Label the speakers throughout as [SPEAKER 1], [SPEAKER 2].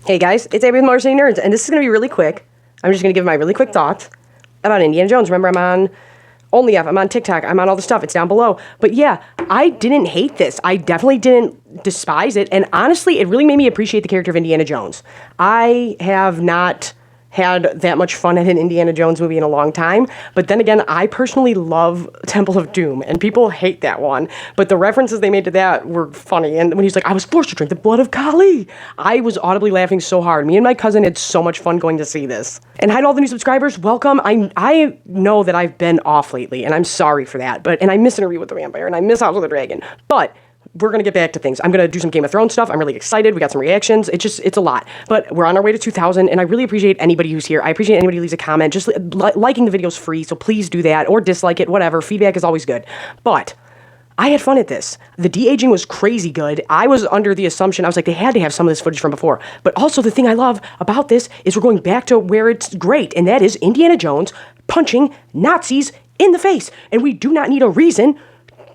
[SPEAKER 1] Hey guys, it's Abby with Mars City Nerds, and this is going to be really quick. I'm just going to give my really quick thoughts about Indiana Jones. Remember, I'm on OnlyF, I'm on TikTok, I'm on all the stuff, it's down below. But yeah, I didn't hate this. I definitely didn't despise it, and honestly, it really made me appreciate the character of Indiana Jones. I have not had that much fun at an Indiana Jones movie in a long time, but then again, I personally love Temple of Doom, and people hate that one, but the references they made to that were funny, and when he's like, I was forced to drink the blood of Kali, I was audibly laughing so hard. Me and my cousin had so much fun going to see this. And hi to all the new subscribers, welcome. I know that I've been off lately, and I'm sorry for that, and I miss Interview with the Vampire, and I miss House of the Dragon, but we're going to get back to things. I'm going to do some Game of Thrones stuff. I'm really excited. We got some reactions. It's a lot. But we're on our way to 2,000, and I really appreciate anybody who's here. I appreciate anybody who leaves a comment. Just liking the video's free, so please do that, or dislike it, whatever. Feedback is always good. But I had fun at this. The de-aging was crazy good. I was under the assumption, I was like, they had to have some of this footage from before. But also the thing I love about this is we're going back to where it's great, and that is Indiana Jones punching Nazis in the face. And we do not need a reason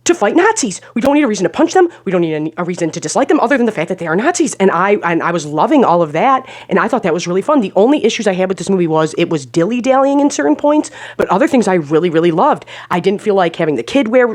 [SPEAKER 1] to fight Nazis. We don't need a reason to punch them. We don't need a reason to dislike them other than the fact that they are Nazis. And I was loving all of that, and I thought that was really fun. The only issues I had with this movie was it was dilly-dallying in certain points, but other things I really, really loved. I didn't feel like having the kid there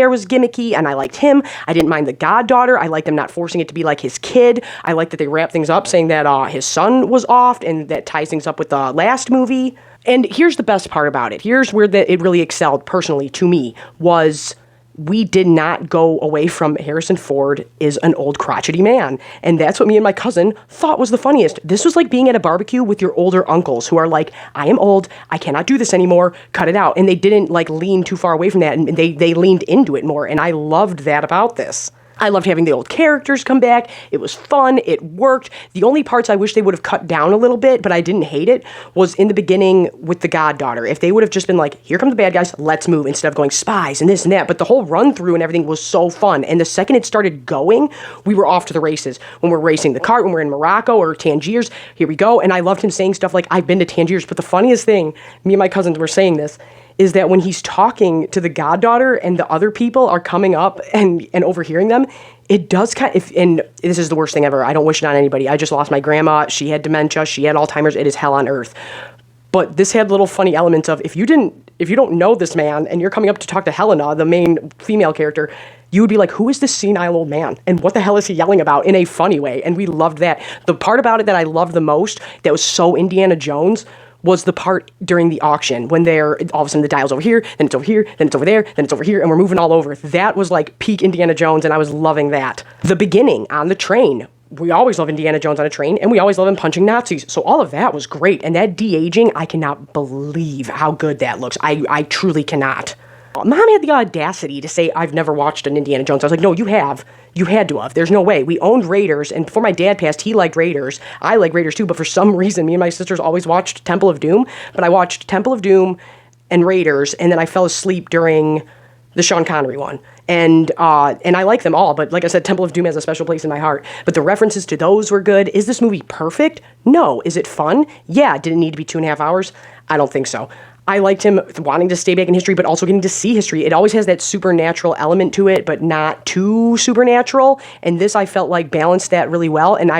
[SPEAKER 1] was gimmicky, and I liked him. I didn't mind the goddaughter. I liked them not forcing it to be like his kid. I liked that they wrapped things up saying that his son was off, and that ties things up with the last movie. And here's the best part about it. Here's where it really excelled, personally, to me, was we did not go away from Harrison Ford is an old crotchety man. And that's what me and my cousin thought was the funniest. This was like being at a barbecue with your older uncles who are like, I am old, I cannot do this anymore, cut it out. And they didn't like lean too far away from that, and they leaned into it more. And I loved that about this. I loved having the old characters come back. It was fun. It worked. The only parts I wish they would have cut down a little bit, but I didn't hate it, was in the beginning with the goddaughter. If they would have just been like, here come the bad guys, let's move, instead of going spies and this and that. But the whole run through and everything was so fun. And the second it started going, we were off to the races. When we're racing the cart, when we're in Morocco or Tangiers, here we go. And I loved him saying stuff like, I've been to Tangiers. But the funniest thing, me and my cousins were saying this, is that when he's talking to the goddaughter and the other people are coming up and overhearing them, it does kind of, and this is the worst thing ever. I don't wish it on anybody. I just lost my grandma. She had dementia. She had Alzheimer's. It is hell on earth. But this had little funny elements of, if you don't know this man and you're coming up to talk to Helena, the main female character, you would be like, who is this senile old man? And what the hell is he yelling about, in a funny way? And we loved that. The part about it that I loved the most, that was so Indiana Jones, was the part during the auction when they're all of a sudden the dial's over here, then it's over here, then it's over there, then it's over here, and we're moving all over. That was like peak Indiana Jones, and I was loving that. The beginning on the train. We always love Indiana Jones on a train, and we always love him punching Nazis. So all of that was great. And that de-aging, I cannot believe how good that looks. I truly cannot. Mom had the audacity to say, I've never watched an Indiana Jones. I was like, no, you have. You had to have. There's no way. We owned Raiders, and before my dad passed, he liked Raiders. I like Raiders too, but for some reason, me and my sisters always watched Temple of Doom. But I watched Temple of Doom and Raiders, and then I fell asleep during the Sean Connery one. And I like them all, but like I said, Temple of Doom has a special place in my heart. But the references to those were good. Is this movie perfect? No. Is it fun? Yeah. Did it need to be 2.5 hours? I don't think so. I liked him wanting to stay back in history, but also getting to see history. It always has that supernatural element to it, but not too supernatural. And this, I felt like, balanced that really well. And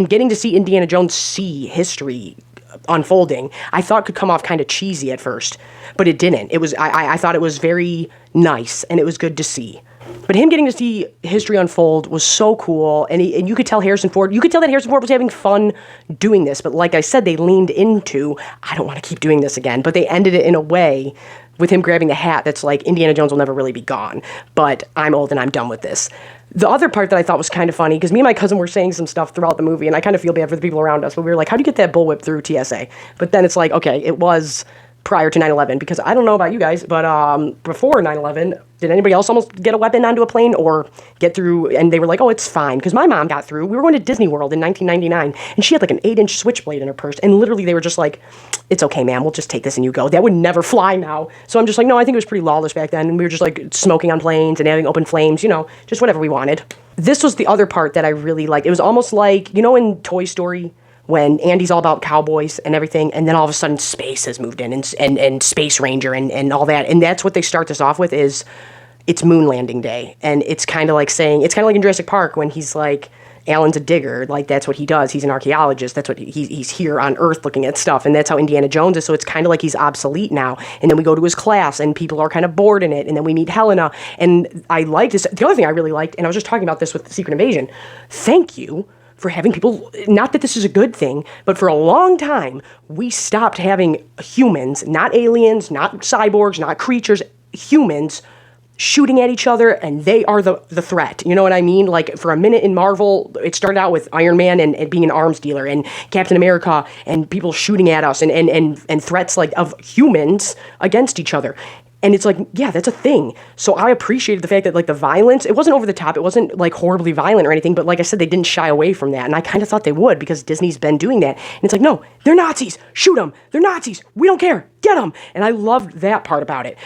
[SPEAKER 1] getting to see Indiana Jones see history unfolding, I thought could come off kind of cheesy at first, but it didn't. It was, I thought it was very nice, and it was good to see. But him getting to see history unfold was so cool, and you could tell that Harrison Ford was having fun doing this, but like I said, they leaned into, I don't want to keep doing this again, but they ended it in a way with him grabbing the hat that's like, Indiana Jones will never really be gone, but I'm old and I'm done with this. The other part that I thought was kind of funny, because me and my cousin were saying some stuff throughout the movie, and I kind of feel bad for the people around us, but we were like, how do you get that bullwhip through TSA? But then it's like, okay, it was prior to 9/11, because I don't know about you guys, but before 9/11, did anybody else almost get a weapon onto a plane or get through? And they were like, oh, it's fine, because my mom got through. We were going to Disney World in 1999, and she had like an 8-inch switchblade in her purse, and literally they were just like, it's okay, ma'am, we'll just take this and you go. That would never fly now. So I'm just like, no, I think it was pretty lawless back then, and we were just like smoking on planes and having open flames, just whatever we wanted. This was the other part that I really liked. It was almost like, in Toy Story, when Andy's all about cowboys and everything, and then all of a sudden space has moved in, and Space Ranger and all that, and that's what they start this off with, is it's moon landing day, and it's kind of like saying, it's kind of like in Jurassic Park when he's like, Alan's a digger. Like, that's what he does. He's an archaeologist. That's what he's here on Earth looking at stuff. And that's how Indiana Jones is. So it's kind of like he's obsolete now. And then we go to his class and people are kind of bored in it. And then we meet Helena. And I liked this. The other thing I really liked, and I was just talking about this with Secret Invasion, thank you for having people, not that this is a good thing, but for a long time, we stopped having humans, not aliens, not cyborgs, not creatures, humans shooting at each other, and they are the threat. You know what I mean? Like, for a minute in Marvel, it started out with Iron Man and being an arms dealer, and Captain America and people shooting at us, and threats like of humans against each other. And it's like, yeah, that's a thing. So I appreciated the fact that, like, the violence, it wasn't over the top, it wasn't like horribly violent or anything, but like I said, they didn't shy away from that. And I kind of thought they would, because Disney's been doing that. And it's like, no, they're Nazis, shoot them, they're Nazis, we don't care, get them. And I loved that part about it.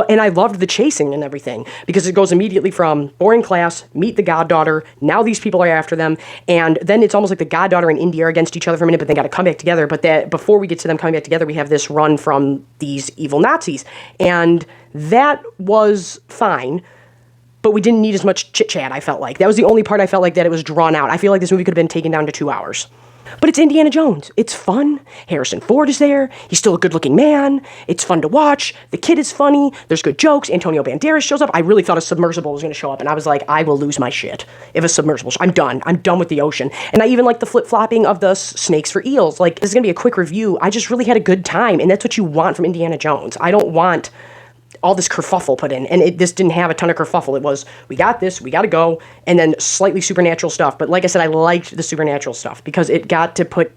[SPEAKER 1] And I loved the chasing and everything, because it goes immediately from boring class, meet the goddaughter, now these people are after them, and then it's almost like the goddaughter and Indy are against each other for a minute, but they got to come back together. But that before we get to them coming back together, we have this run from these evil Nazis, and that was fine. But we didn't need as much chit-chat, I felt like. That was the only part I felt like that it was drawn out. I feel like this movie could have been taken down to 2 hours. But it's Indiana Jones. It's fun. Harrison Ford is there. He's still a good-looking man. It's fun to watch. The kid is funny. There's good jokes. Antonio Banderas shows up. I really thought a submersible was going to show up, and I was like, I will lose my shit if a submersible... I'm done. I'm done with the ocean. And I even like the flip-flopping of the snakes for eels. Like, this is going to be a quick review. I just really had a good time, and that's what you want from Indiana Jones. I don't want all this kerfuffle put in, and this didn't have a ton of kerfuffle. It was, we got this, we got to go, and then slightly supernatural stuff. But like I said, I liked the supernatural stuff, because we got to put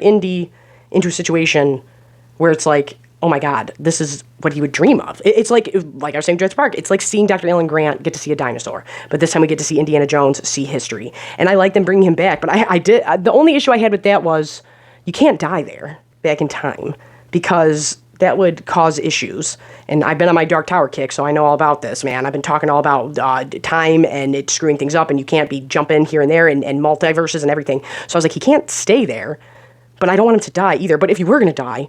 [SPEAKER 1] Indy into a situation where it's like, oh my God, this is what he would dream of. It's like I was saying, Jurassic Park, it's like seeing Dr. Alan Grant get to see a dinosaur, but this time we get to see Indiana Jones see history. And I like them bringing him back, but the only issue I had with that was, you can't die there, back in time, because that would cause issues. And I've been on my Dark Tower kick, so I know all about this, man. I've been talking all about time and it screwing things up, and you can't be jumping here and there, and multiverses and everything. So I was like, he can't stay there, but I don't want him to die either. But if he were going to die,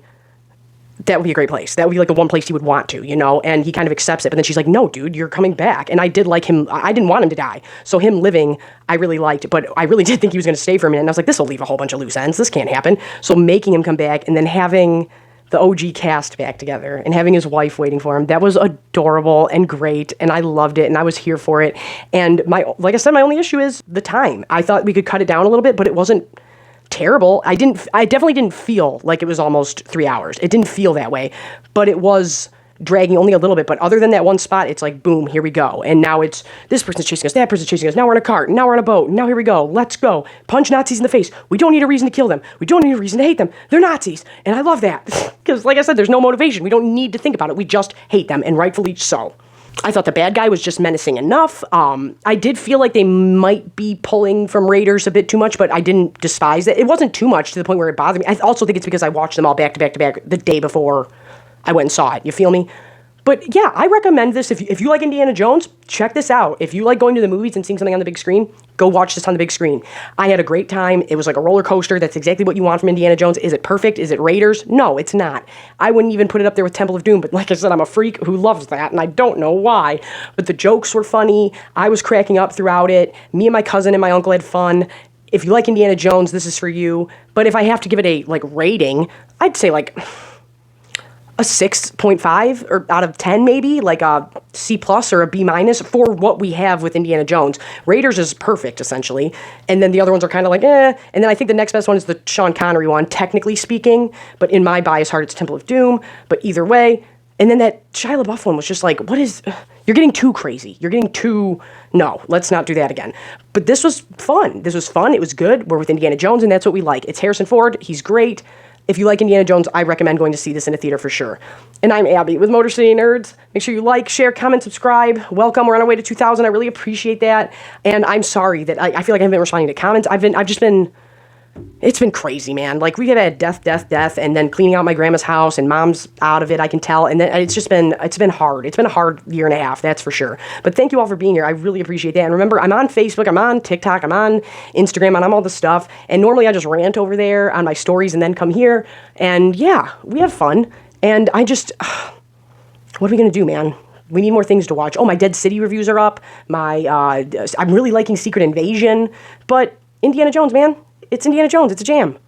[SPEAKER 1] that would be a great place. That would be like the one place he would want to, you know? And he kind of accepts it. But then she's like, no, dude, you're coming back. And I did like him. I didn't want him to die. So him living, I really liked. But I really did think he was going to stay for a minute. And I was like, this will leave a whole bunch of loose ends. This can't happen. So making him come back, and then having the OG cast back together, and having his wife waiting for him, that was adorable and great, and I loved it, and I was here for it. And like I said, my only issue is the time. I thought we could cut it down a little bit, but it wasn't terrible. I definitely didn't feel like it was almost 3 hours. It didn't feel that way, but it was dragging only a little bit. But other than that one spot, it's like, boom, here we go. And now it's this person's chasing us, that person's chasing us. Now we're in a cart. Now we're on a boat. Now here we go. Let's go. Punch Nazis in the face. We don't need a reason to kill them. We don't need a reason to hate them. They're Nazis. And I love that. Because like I said, there's no motivation. We don't need to think about it. We just hate them, and rightfully so. I thought the bad guy was just menacing enough. I did feel like they might be pulling from Raiders a bit too much, but I didn't despise it. It wasn't too much to the point where it bothered me. I also think it's because I watched them all back to back to back the day before I went and saw it. You feel me? But yeah, I recommend this. If you like Indiana Jones, check this out. If you like going to the movies and seeing something on the big screen, go watch this on the big screen. I had a great time. It was like a roller coaster. That's exactly what you want from Indiana Jones. Is it perfect? Is it Raiders? No, it's not. I wouldn't even put it up there with Temple of Doom, but like I said, I'm a freak who loves that, and I don't know why. But the jokes were funny. I was cracking up throughout it. Me and my cousin and my uncle had fun. If you like Indiana Jones, this is for you. But if I have to give it a rating, I'd say a 6.5 or out of 10, maybe like a C+ or a B- for what we have with Indiana Jones. Raiders is perfect, essentially. And then the other ones are kind of like, eh. And then I think the next best one is the Sean Connery one, technically speaking. But in my bias heart, it's Temple of Doom. But either way. And then that Shia LaBeouf one was just like, you're getting too crazy. You're getting too, no, let's not do that again. But this was fun. It was good. We're with Indiana Jones, and that's what we like. It's Harrison Ford. He's great. If you like Indiana Jones, I recommend going to see this in a theater for sure. And I'm Abby with Motor City Nerds. Make sure you like, share, comment, subscribe. Welcome. We're on our way to 2,000. I really appreciate that. And I'm sorry that I feel like I haven't been responding to comments. It's been crazy, man. Like, we have had death, and then cleaning out my grandma's house, and mom's out of it, I can tell. And then it's been hard. It's been a hard year and a half, that's for sure. But thank you all for being here. I really appreciate that. And remember, I'm on Facebook, I'm on TikTok, I'm on Instagram, I'm on all the stuff. And normally I just rant over there on my stories and then come here. And yeah, we have fun. And what are we going to do, man? We need more things to watch. Oh, my Dead City reviews are up. I'm really liking Secret Invasion. But Indiana Jones, man. It's Indiana Jones. It's a jam.